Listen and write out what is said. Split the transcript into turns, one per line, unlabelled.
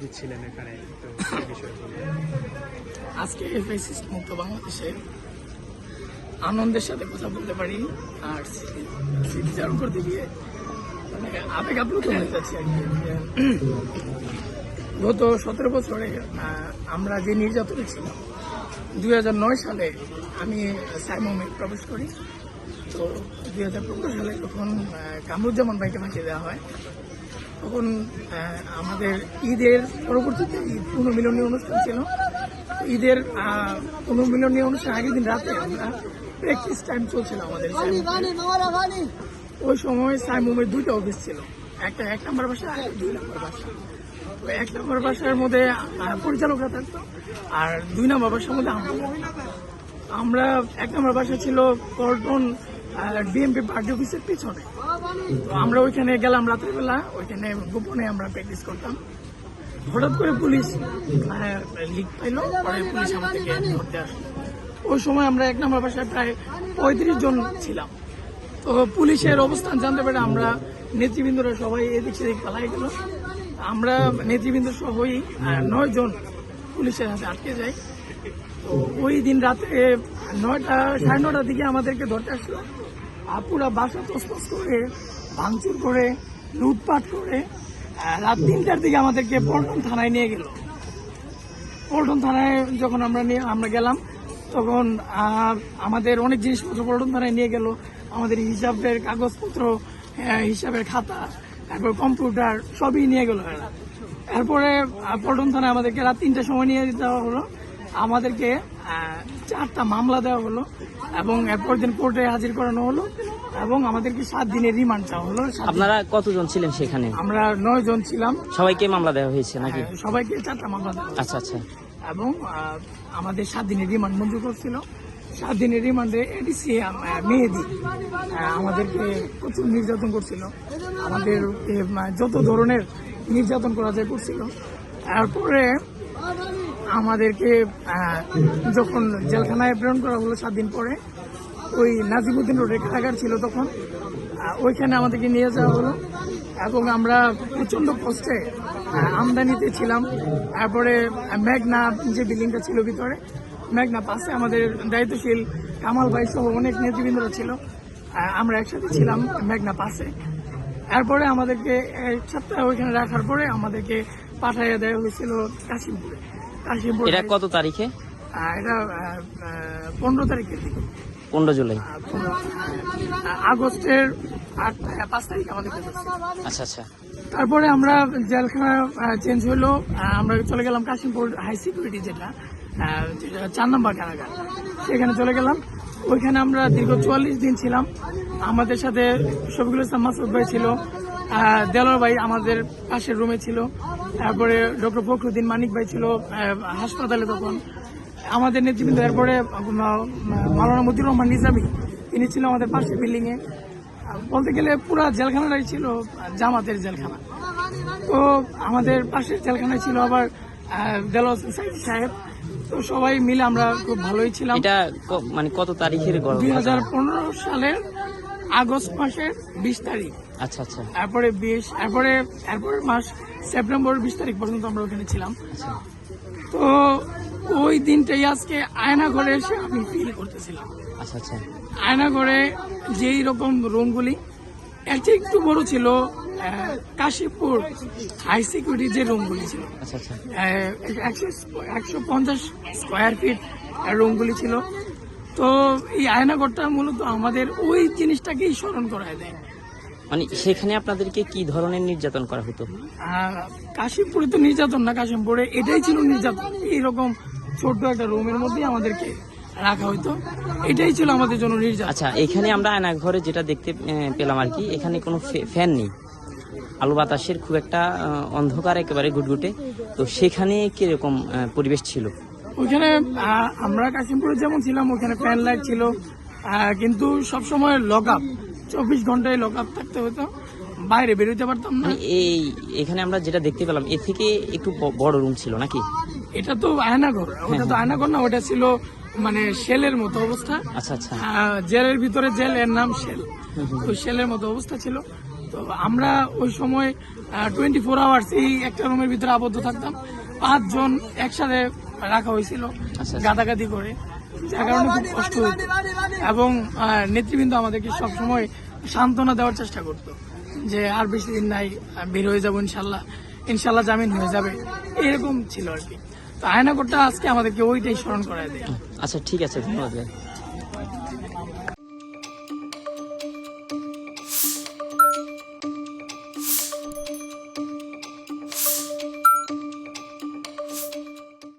দিচ্ছিলেন এখানে, তো এই বিষয়ে বলুন।
আজকে ফ্যাসিস্ট মুক্ত বাংলাদেশে আনন্দের সাথে কথা বলতে পারি আর স্মৃতিচারণ করতে গিয়ে মানে আবেগ আপ্লুত হয়ে যাচ্ছে আর কি। গত 17 বছরে আমরা যে নির্যাতনে ছিলাম, 2009 সালে আমি সাইমমে প্রবেশ করি। তো 2015 সালে যখন কামরুজ্জামান ভাইকে ফাঁসি দেওয়া হয়, তখন আমাদের ঈদের পরবর্তীতে ঈদ পুনর্মিলনী অনুষ্ঠান ছিল। ঈদের পুনর্মিলনী অনুষ্ঠান আগের দিন রাতে আমরা প্র্যাকটিস টাইম চলছিল আমাদের। ওই সময় সাইমুমের 2টা অফিস ছিল, একটা 1 নম্বর বাসা আর 2 নম্বর বাসা। তো 1 নম্বর বাসার মধ্যে পরিচালকরা থাকতো আর 2 নম্বর বাসার মধ্যে আমরা 1 নম্বর বাসা ছিল পল্টন ডিএমপি পার্টি অফিসের পিছনে। তো আমরা ওইখানে গেলাম রাত্রিবেলা, ওইখানে গোপনে আমরা প্র্যাকটিস করতাম। হঠাৎ করে পুলিশ লিক পাইলো, পরে পুলিশ আমাদেরকে ধরতে আসলো। ওই সময় আমরা 1 নম্বর বাসায় প্রায় 35 জন ছিলাম। তো পুলিশের অবস্থান জানতে পেরে আমরা নেতৃবৃন্দরা সবাই এদিক সেদিক পালাই গেল। আমরা নেতৃবৃন্দ সহই 9 জন পুলিশের হাতে আটকে যাই। তো ওই দিন রাতে 9টা সাড়ে 9টার দিকে আমাদেরকে ধরতে আসলো। পুরা বাসা তছনছ করে, ভাঙচুর করে, লুটপাট করে রাত 3টার দিকে আমাদেরকে পল্টন থানায় নিয়ে গেল। পল্টন থানায় যখন আমরা গেলাম, তখন আমাদের অনেক জিনিসপত্র পল্টন থানায় নিয়ে গেল। আমাদের হিসাবের কাগজপত্র, হিসাবের খাতা, তারপর কম্পিউটার সবই নিয়ে গেল। এরপরে পল্টন থানায় আমাদেরকে রাত 3টার সময় নিয়ে দেওয়া হলো। আমাদেরকে 4টা মামলা দেওয়া হলো এবং এরপর দিন কোর্টে হাজির করানো হলো এবং আমাদেরকে 7 দিনের রিমান্ড চাওয়া হলো।
আপনারা কতজন ছিলেন সেখানে?
আমরা 9 জন ছিলাম।
সবাইকে মামলা দেওয়া হয়েছে নাকি?
সবাইকে 4টা মামলা দেওয়া হলো।
আচ্ছা আচ্ছা।
এবং আমাদের 7 দিনের রিমান্ড মঞ্জুর করছিল। 7 দিনের রিমান্ডে এডিসি মেহেদি আমাদেরকে প্রচুর নির্যাতন করছিল, আমাদের যত ধরনের নির্যাতন করা যায় করছিল। তারপরে আমাদেরকে যখন জেলখানায় প্রেরণ করা হলো 7 দিন পরে, ওই নাজিমউদ্দিন রোডে কারাগার ছিল তখন, ওইখানে আমাদেরকে নিয়ে যাওয়া হলো এবং আমরা প্রচন্ড কষ্টে আমদানিতে ছিলাম। তারপরে মেঘনা যে বিল্ডিংটা ছিল ভিতরে, মেঘনা পাশে আমাদের দায়িত্বশীল কামাল ভাই সহ অনেক নেতৃবৃন্দরা ছিল, আমরা একসাথে ছিলাম মেঘনা পাশে। এরপরে আমাদেরকে 1 সপ্তাহ ওইখানে রাখার পরে আমাদেরকে পাঠাইয়া দেওয়া হয়েছিল কাশিমপুরে।
এটা কত তারিখে?
এটা 15 তারিখের দিকে,
15 জুলাই
আগস্টের 5 তারিখ আমাদের।
আচ্ছা আচ্ছা।
তারপরে আমরা জেলখানা চেঞ্জ হলো, আমরা চলে গেলাম কাশিমপুর হাই সিকিউরিটি, যেটা 4 নম্বর কারাগার, সেখানে চলে গেলাম। ওইখানে আমরা দীর্ঘ 44 দিন ছিলাম। আমাদের সাথে শফিকুল ইসলাম মাসুদ ভাই ছিল, দেলোয়ার ভাই আমাদের পাশের রুমে ছিল, তারপরে ডক্টর ফখরুদ্দিন মানিক ভাই ছিল হাসপাতালে তখন আমাদের নেতৃবৃন্দ। এরপরে মাওলানা মতিউর রহমান নিজামী, তিনি ছিল আমাদের পাশের বিল্ডিং এ। বলতে গেলে পুরা জেলখানাটাই ছিল জামাতের জেলখানা। তো আমাদের পাশের জেলখানায় ছিল আবার দেলোয়ার সাহেব। তো সবাই মিলে আমরা খুব ভালোই ছিলাম।
এটা মানে কত তারিখের ঘটনা?
2015 সালের আগস্ট মাসের 20 তারিখ।
আচ্ছা আচ্ছা।
এরপরের মাস সেপ্টেম্বর 20 তারিখ পর্যন্ত আমরা ওখানে ছিলাম।
আচ্ছা।
তো ওই দিনটাই আজকে আয়নাঘরে এসে আমি ফিল করতেছিলাম।
আচ্ছা আচ্ছা।
আয়নাঘরে যেই রকম রুমগুলি, এর চেয়ে একটু বড় ছিল কাশীপুর হাই সিকিউরিটি যে রুমগুলি ছিল।
আচ্ছা আচ্ছা।
150 স্কোয়ার ফিট রুমগুলি ছিল। তো এই আয়নাঘরটা মূলত আমাদের ওই জিনিসটাকেই স্মরণ করায় দেয়।
মানে সেখানে আপনাদেরকে কি ধরনের নির্যাতন করা হতো?
কাশিমপুরে তো নির্যাতন না, কাশিমপুরে এটাই ছিল নির্যাতন। এইরকম ছোট্ট একটা রুমের মধ্যেই আমাদেরকে রাখা হইতো, এটাই ছিল আমাদের জন্য নির্যাতন।
আচ্ছা, এখানে আমরা আয়নাঘরে যেটা দেখতে পেলাম আর কি, এখানে কোনো ফ্যান নেই, আলো বাতাসের খুব একটা অন্ধকার একেবারে ঘুটঘুটে। তো সেখানে কিরকম পরিবেশ ছিল?
ওইখানে আমরা কাশিমপুরে যেমন ছিলাম ওখানে ফ্যান লাইট ছিল, কিন্তু সবসময় লক আপ, 24 ঘন্টায় লক আপ থাকতে হতো, বাইরে বেরোতে পারতাম না।
এখানে আমরা যেটা দেখতে পেলাম এর থেকে একটু বড় রুম ছিল নাকি?
এটা তো আয়নাঘর, ওটা তো আয়নাঘর না, ওটা ছিল মানে শেলের মতো অবস্থা।
আচ্ছা আচ্ছা।
জেলের ভিতরে জেল, এর নাম শেল। ওই শেলের মতো অবস্থা ছিল। তো আমরা ওই সময় 24 আওয়ার্স এই একটা রুমের ভিতরে আবদ্ধ থাকতাম। 5 জন একসাথে রাখা হয়েছিল
আচ্ছা।
গাদাগাদি করে, যার কারণে খুব কষ্ট হতো। এবং নেতৃবৃন্দ আমাদেরকে সবসময় সান্ত্বনা দেওয়ার চেষ্টা করতো যে আর বেশি দিন নাই, বের হয়ে যাবো ইনশাল্লাহ, ইনশাল্লাহ জামিন হয়ে যাবে, এরকম ছিল আর কি। তো আয়নাগরটা আজকে আমাদেরকে ওইটাই স্মরণ করায় দেয়।
আচ্ছা ঠিক আছে, ধন্যবাদ ভাই।